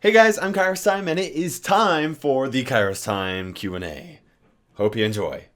Hey guys, I'm KairosTime, and it is time for the KairosTime Q&A. Hope you enjoy.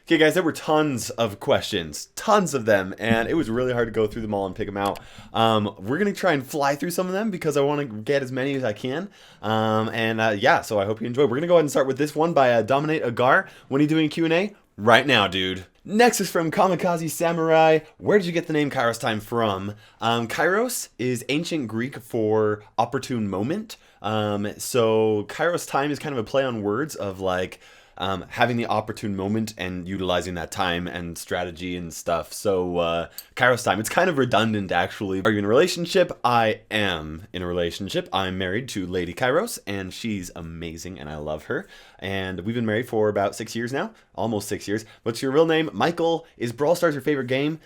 Okay guys, there were tons of questions, tons of them, and it was really hard to go through them all and pick them out. We're going to try and fly through some of them because I want to get as many as I can. Yeah, so I hope you enjoy. We're going to go ahead and start with this one by Dominate Agar. When are you doing Q&A? Right now, dude. Next is from Kamikaze Samurai. Where did you get the name KairosTime from? Kairos is ancient Greek for opportune moment. So KairosTime is kind of a play on words of like having the opportune moment and utilizing that time and strategy and stuff. So KairosTime, it's kind of redundant actually. Are you in a relationship? I am in a relationship. I'm married to Lady Kairos, and she's amazing and I love her. And we've been married for about 6 years now, almost 6 years. What's your real name? Michael. Is Brawl Stars your favorite game?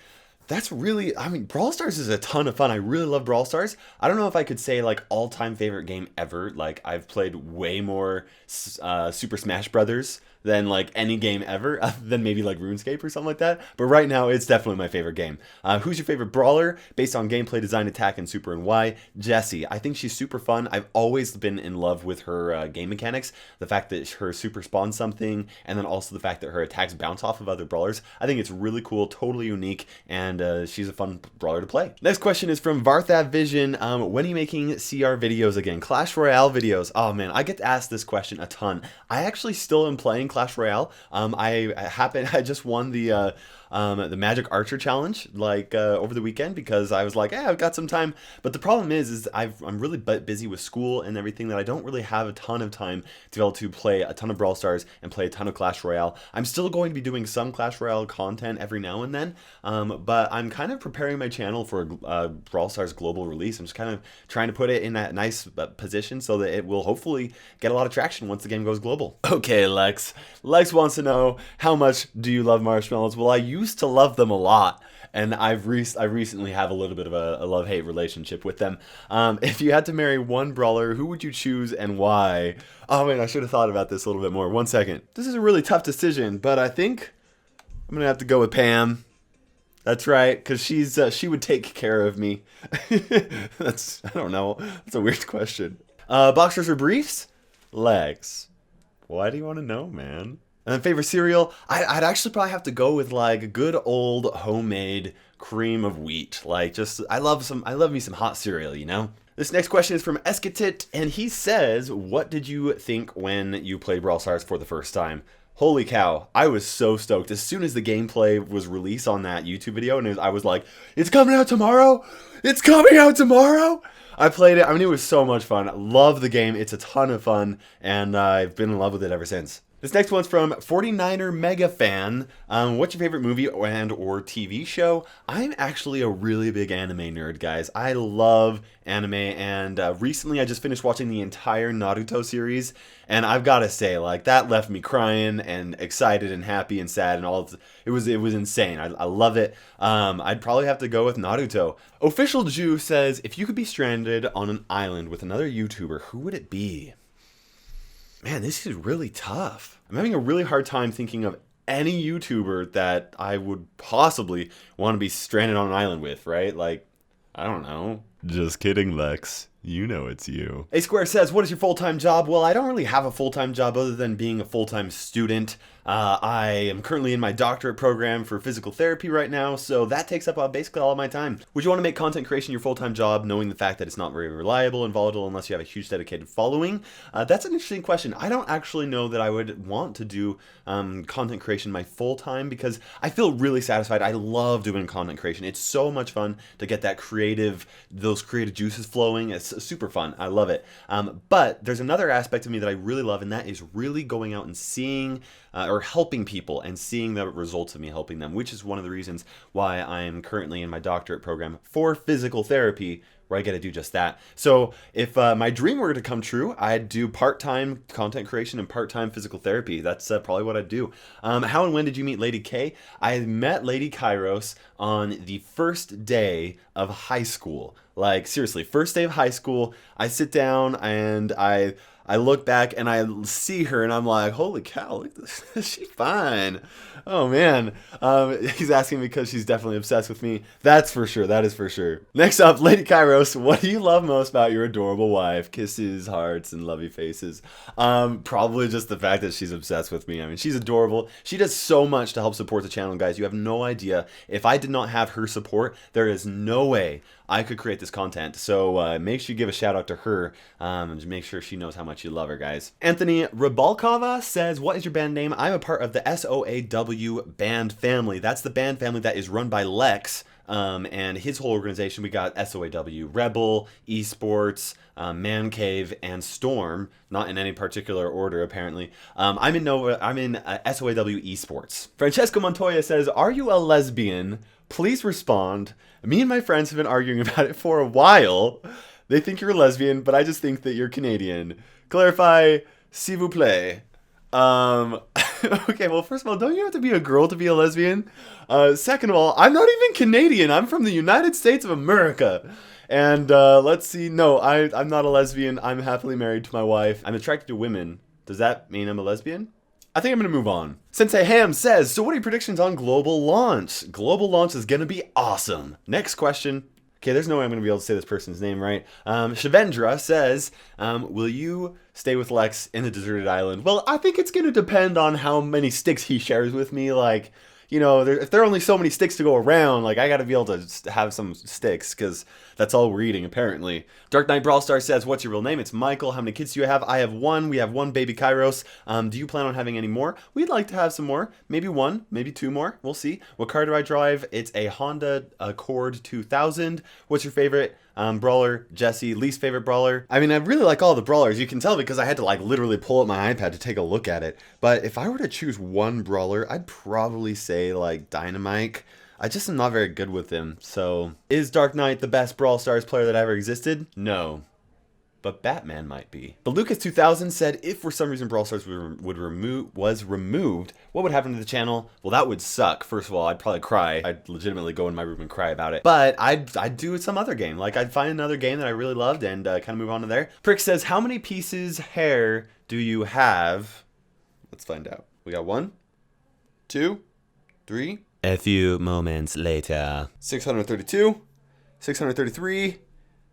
That's really, I mean, Brawl Stars is a ton of fun. I really love Brawl Stars. I don't know if I could say like all-time favorite game ever. Like I've played way more Super Smash Brothers than like any game ever, other than maybe like RuneScape or something like that. But right now, it's definitely my favorite game. Who's your favorite brawler? Based on gameplay, design, attack, and super and why? Jessie. I think she's super fun. I've always been in love with her game mechanics. The fact that her super spawns something, and then also the fact that her attacks bounce off of other brawlers. I think it's really cool, totally unique, and she's a fun brawler to play. Next question is from vaarthavision. When are you making CR videos again? Clash Royale videos. Oh man, I get asked this question a ton. I actually still am playing Clash Royale. I just won the Magic Archer Challenge like over the weekend because I was like, hey, I've got some time. But the problem is I'm really busy with school and everything that I don't really have a ton of time to be able to play a ton of Brawl Stars and play a ton of Clash Royale. I'm still going to be doing some Clash Royale content every now and then, but I'm kind of preparing my channel for a Brawl Stars global release. I'm just kind of trying to put it in that nice position so that it will hopefully get a lot of traction once the game goes global. Okay, Lex. Lex wants to know, how much do you love marshmallows? Well, I used to love them a lot, and I recently have a little bit of a love-hate relationship with them. If you had to marry one brawler, who would you choose and why? Oh man, I should have thought about this a little bit more. 1 second. This is a really tough decision, but I think I'm gonna have to go with Pam. That's right, because she would take care of me. I don't know. That's a weird question. Boxers or briefs? Legs. Why do you want to know, man? And favorite cereal? I'd actually probably have to go with like good old homemade cream of wheat. Like just, I love me some hot cereal, you know? This next question is from Esketit, and he says, what did you think when you played Brawl Stars for the first time? Holy cow, I was so stoked. As soon as the gameplay was released on that YouTube video, and I was like, it's coming out tomorrow? It's coming out tomorrow? I played it. I mean, it was so much fun. I love the game. It's a ton of fun, and I've been in love with it ever since. This next one's from 49er Mega Fan. What's your favorite movie and or TV show? I'm actually a really big anime nerd, guys. I love anime, and recently I just finished watching the entire Naruto series, and I've got to say, like, that left me crying and excited and happy and sad and all. It was insane. I love it. I'd probably have to go with Naruto. Official Jew says, if you could be stranded on an island with another YouTuber, who would it be? Man, this is really tough. I'm having a really hard time thinking of any YouTuber that I would possibly want to be stranded on an island with, right? Like, I don't know. Just kidding, Lex. You know it's you. A Square says, what is your full-time job? Well, I don't really have a full-time job other than being a full-time student. I am currently in my doctorate program for physical therapy right now, so that takes up basically all of my time. Would you want to make content creation your full-time job, knowing the fact that it's not very reliable and volatile unless you have a huge dedicated following? That's an interesting question. I don't actually know that I would want to do content creation my full-time because I feel really satisfied. I love doing content creation. It's so much fun to get those creative juices flowing. It's super fun. I love it. But there's another aspect of me that I really love, and that is really going out and seeing or helping people and seeing the results of me helping them, which is one of the reasons why I am currently in my doctorate program for physical therapy, where I get to do just that. So if my dream were to come true, I'd do part-time content creation and part-time physical therapy. That's probably what I'd do. How and when did you meet Lady K? I met Lady Kairos on the first day of high school. Like seriously, first day of high school, I sit down and I I look back and I see her and I'm like, holy cow, look at this. She's fine. Oh man. He's asking because she's definitely obsessed with me. That's for sure. That is for sure. Next up, Lady Kairos, what do you love most about your adorable wife? Kisses, hearts, and lovey faces. Probably just the fact that she's obsessed with me. I mean, she's adorable. She does so much to help support the channel, guys. You have no idea. If I did not have her support, there is no way I could create this content. So make sure you give a shout out to her and make sure she knows how much you love her, guys. Anthony Rybalkova says, what is your band name? I'm a part of the SOAW band family. That's the band family that is run by Lex. And his whole organization. We got SOAW Rebel, Esports, Man Cave, and Storm. Not in any particular order, apparently. I'm in SOAW Esports. Francesco Montoya says, are you a lesbian? Please respond. Me and my friends have been arguing about it for a while. They think you're a lesbian, but I just think that you're Canadian. Clarify, s'il vous plaît. Okay, well, first of all, don't you have to be a girl to be a lesbian? Second of all, I'm not even Canadian. I'm from the United States of America. And let's see. No, I'm not a lesbian. I'm happily married to my wife. I'm attracted to women. Does that mean I'm a lesbian? I think I'm going to move on. Sensei Ham says, so what are your predictions on global launch? Global launch is going to be awesome. Next question. Okay, there's no way I'm going to be able to say this person's name right. Shavendra says, will you stay with Lex in the deserted island? Well, I think it's going to depend on how many sticks he shares with me. Like, you know, if there are only so many sticks to go around, like, I got to be able to have some sticks, because that's all we're eating, apparently. Dark Knight Brawl Stars says, what's your real name? It's Michael. How many kids do you have? I have one. We have one baby Kairos. Do you plan on having any more? We'd like to have some more. Maybe one, maybe two more. We'll see. What car do I drive? It's a Honda Accord 2000. What's your favorite brawler? Jesse. Least favorite brawler? I mean, I really like all the brawlers. You can tell because I had to, like, literally pull up my iPad to take a look at it. But if I were to choose one brawler, I'd probably say, like, Dynamite. I just am not very good with him. So, is Dark Knight the best Brawl Stars player that ever existed? No. But Batman might be. The Lucas 2000 said, if for some reason Brawl Stars was removed, what would happen to the channel? Well, that would suck. First of all, I'd probably cry. I'd legitimately go in my room and cry about it. But I'd do some other game. Like, I'd find another game that I really loved and kind of move on to there. Prick says, how many pieces hair do you have? Let's find out. We got 1, 2, 3. A few moments later. 632, 633,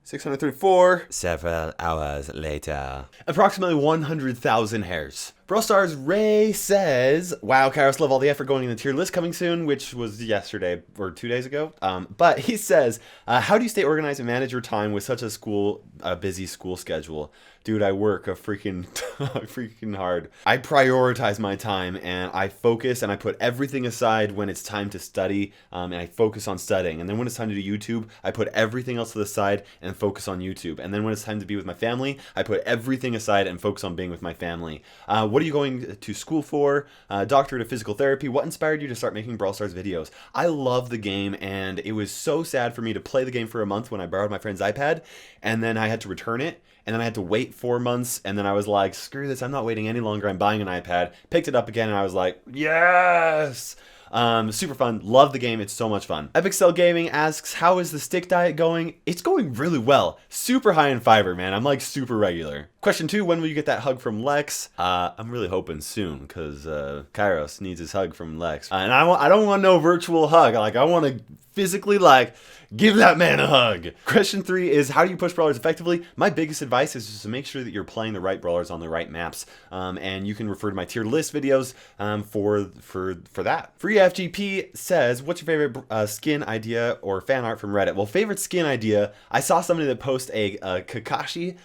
634. Several hours later. Approximately 100,000 hairs. Brawl Stars Ray says, wow, Kairos, love all the effort going in the tier list coming soon, which was yesterday or 2 days ago. But he says, how do you stay organized and manage your time with such a busy school schedule? Dude, I work a freaking hard. I prioritize my time and I focus and I put everything aside when it's time to study and I focus on studying. And then when it's time to do YouTube, I put everything else to the side and focus on YouTube. And then when it's time to be with my family, I put everything aside and focus on being with my family. What are you going to school for? Doctorate of physical therapy. What inspired you to start making Brawl Stars videos? I love the game and it was so sad for me to play the game for a month when I borrowed my friend's iPad and then I had to return it. And then I had to wait 4 months, and then I was like, screw this, I'm not waiting any longer, I'm buying an iPad. Picked it up again, and I was like, yes! Super fun, love the game, it's so much fun. Epic Cell Gaming asks, how is the stick diet going? It's going really well. Super high in fiber, man, I'm like super regular. Question 2, when will you get that hug from Lex? I'm really hoping soon, because Kairos needs his hug from Lex. And I don't want no virtual hug, like I want to physically, like, give that man a hug. Question 3 is, how do you push brawlers effectively? My biggest advice is just to make sure that you're playing the right brawlers on the right maps. And you can refer to my tier list videos for that. Free FGP says, what's your favorite skin idea or fan art from Reddit? Well, favorite skin idea, I saw somebody that posted a Kakashi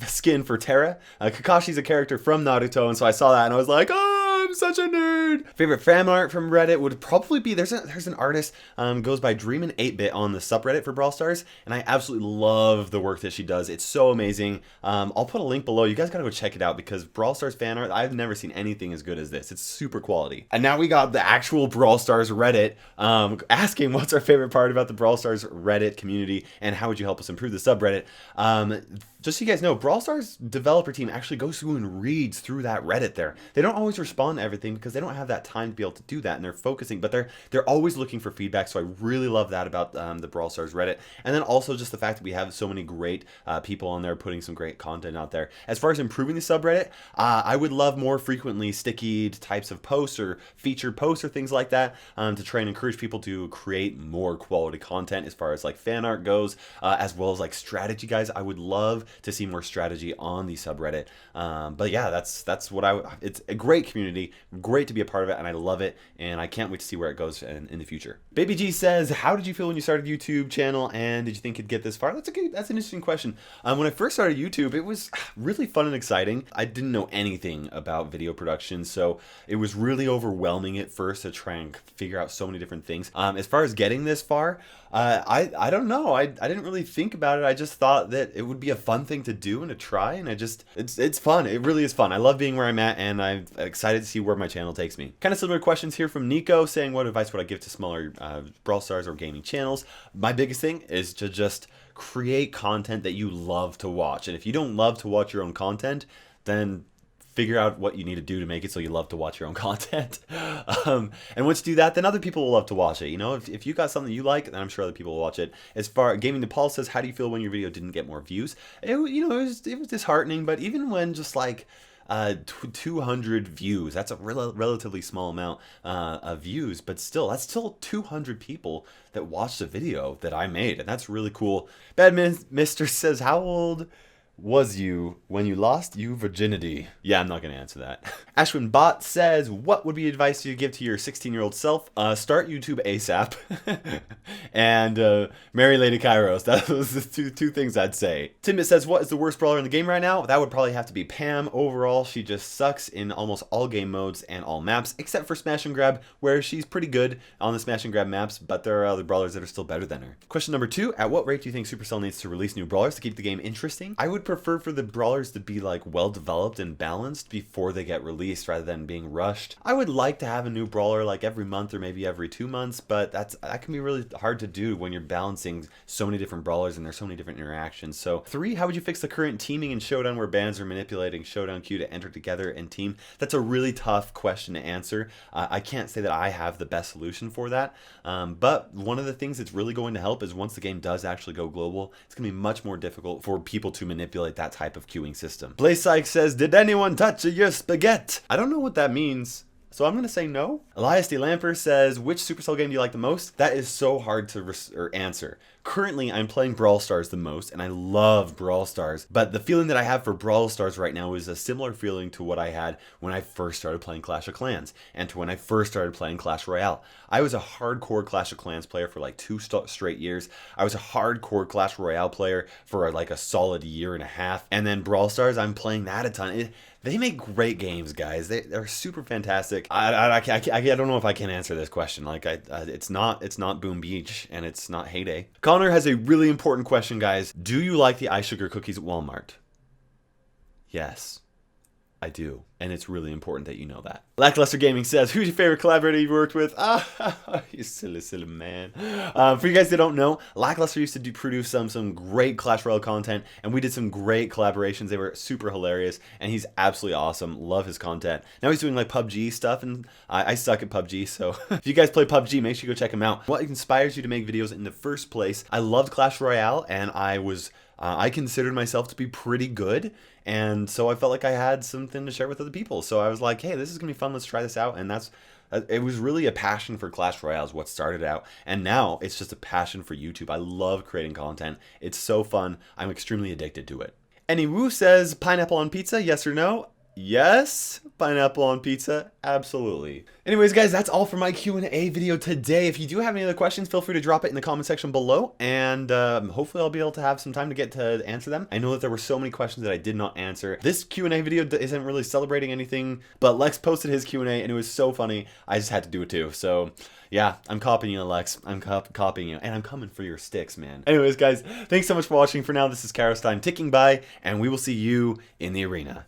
skin for Terra. Kakashi's a character from Naruto, and so I saw that and I was like, oh, I'm such a nerd. Favorite fan art from Reddit would probably be, there's an artist, goes by Dreamin' 8-Bit on the subreddit for Brawl Stars, and I absolutely love the work that she does. It's so amazing. I'll put a link below. You guys gotta go check it out because Brawl Stars fan art, I've never seen anything as good as this. It's super quality. And now we got the actual Brawl Stars Reddit asking what's our favorite part about the Brawl Stars Reddit community and how would you help us improve the subreddit. Just so you guys know, Brawl Stars developer team actually goes through and reads through that Reddit there. They don't always respond everything because they don't have that time to be able to do that, and they're focusing, but they're always looking for feedback. So I really love that about the Brawl Stars Reddit. And then also just the fact that we have so many great people on there putting some great content out there. As far as improving the subreddit, I would love more frequently sticky types of posts or featured posts or things like that, to try and encourage people to create more quality content as far as like fan art goes, as well as like strategy, guys. I would love to see more strategy on the subreddit. But yeah, that's what it's a great community, great to be a part of it, and I love it, and I can't wait to see where it goes in the future. Baby G says, how did you feel when you started a YouTube channel, and did you think it'd get this far? That's an interesting question. When I first started YouTube, it was really fun and exciting. I didn't know anything about video production, so it was really overwhelming at first to try and figure out so many different things. As far as getting this far, I don't know. I didn't really think about it. I just thought that it would be a fun thing to do and to try, and it's fun. It really is fun. I love being where I'm at, and I'm excited to see where my channel takes me. Kind of similar questions here from Nico saying, what advice would I give to smaller Brawl Stars or gaming channels? My biggest thing is to just create content that you love to watch. And if you don't love to watch your own content, then figure out what you need to do to make it so you love to watch your own content. And once you do that, then other people will love to watch it. You know, if you got something you like, then I'm sure other people will watch it. As far Gaming Nepal says, how do you feel when your video didn't get more views? It was disheartening, but even when just like 200 views, that's a relatively small amount of views, but still, that's still 200 people that watched the video that I made, and that's really cool. Bad Mister says, how old was you when you lost your virginity? Yeah, I'm not going to answer that. Ashwin Bot says, what would be advice you give to your 16-year-old self? Start YouTube ASAP and marry Lady Kairos. That was the two things I'd say. Timbit says, what is the worst brawler in the game right now? That would probably have to be Pam. Overall, she just sucks in almost all game modes and all maps, except for Smash and Grab, where she's pretty good on the Smash and Grab maps, but there are other brawlers that are still better than her. Question number 2, at what rate do you think Supercell needs to release new brawlers to keep the game interesting? I would prefer for the brawlers to be like well developed and balanced before they get released rather than being rushed. I would like to have a new brawler like every month or maybe every 2 months, but that can be really hard to do when you're balancing so many different brawlers and there's so many different interactions. So 3, how would you fix the current teaming in Showdown where bans are manipulating Showdown queue to enter together and team? That's a really tough question to answer. I can't say that I have the best solution for that, but one of the things that's really going to help is once the game does actually go global, it's going to be much more difficult for people to manipulate that type of queuing system. Blaze Sykes says, did anyone touch your spaghetti? I don't know what that means, so I'm going to say no. Elias D. Lamper says, which Supercell game do you like the most? That is so hard to answer. Currently, I'm playing Brawl Stars the most, and I love Brawl Stars, but the feeling that I have for Brawl Stars right now is a similar feeling to what I had when I first started playing Clash of Clans, and to when I first started playing Clash Royale. I was a hardcore Clash of Clans player for like 2 straight years. I was a hardcore Clash Royale player for like a solid year and a half, and then Brawl Stars, I'm playing that a ton. They make great games, guys. They're super fantastic. I don't know if I can answer this question. Like, it's not Boom Beach and it's not Heyday. Connor has a really important question, guys. Do you like the ice sugar cookies at Walmart? Yes, I do. And it's really important that you know that. Lackluster Gaming says, who's your favorite collaborator you've worked with? You silly man. For you guys that don't know, Lackluster used to produce some great Clash Royale content, and we did some great collaborations. They were super hilarious, and he's absolutely awesome. Love his content. Now he's doing like PUBG stuff, and I suck at PUBG, so if you guys play PUBG, make sure you go check him out. What inspires you to make videos in the first place? I loved Clash Royale, and I considered myself to be pretty good, and so I felt like I had something to share with other people. So I was like, hey, this is gonna be fun, let's try this out. And it was really a passion for Clash Royale is what started out, and now it's just a passion for YouTube. I love creating content. It's so fun. I'm extremely addicted to it. Any Woo says, pineapple on pizza, yes or no? Yes, pineapple on pizza, absolutely. Anyways, guys, that's all for my Q&A video today. If you do have any other questions, feel free to drop it in the comment section below, and hopefully I'll be able to have some time to get to answer them. I know that there were so many questions that I did not answer. This Q&A video isn't really celebrating anything, but Lex posted his Q&A, and it was so funny, I just had to do it too. So yeah, I'm copying you, Lex. I'm copying you, and I'm coming for your sticks, man. Anyways, guys, thanks so much for watching. For now, this is KairosTime ticking by, and we will see you in the arena.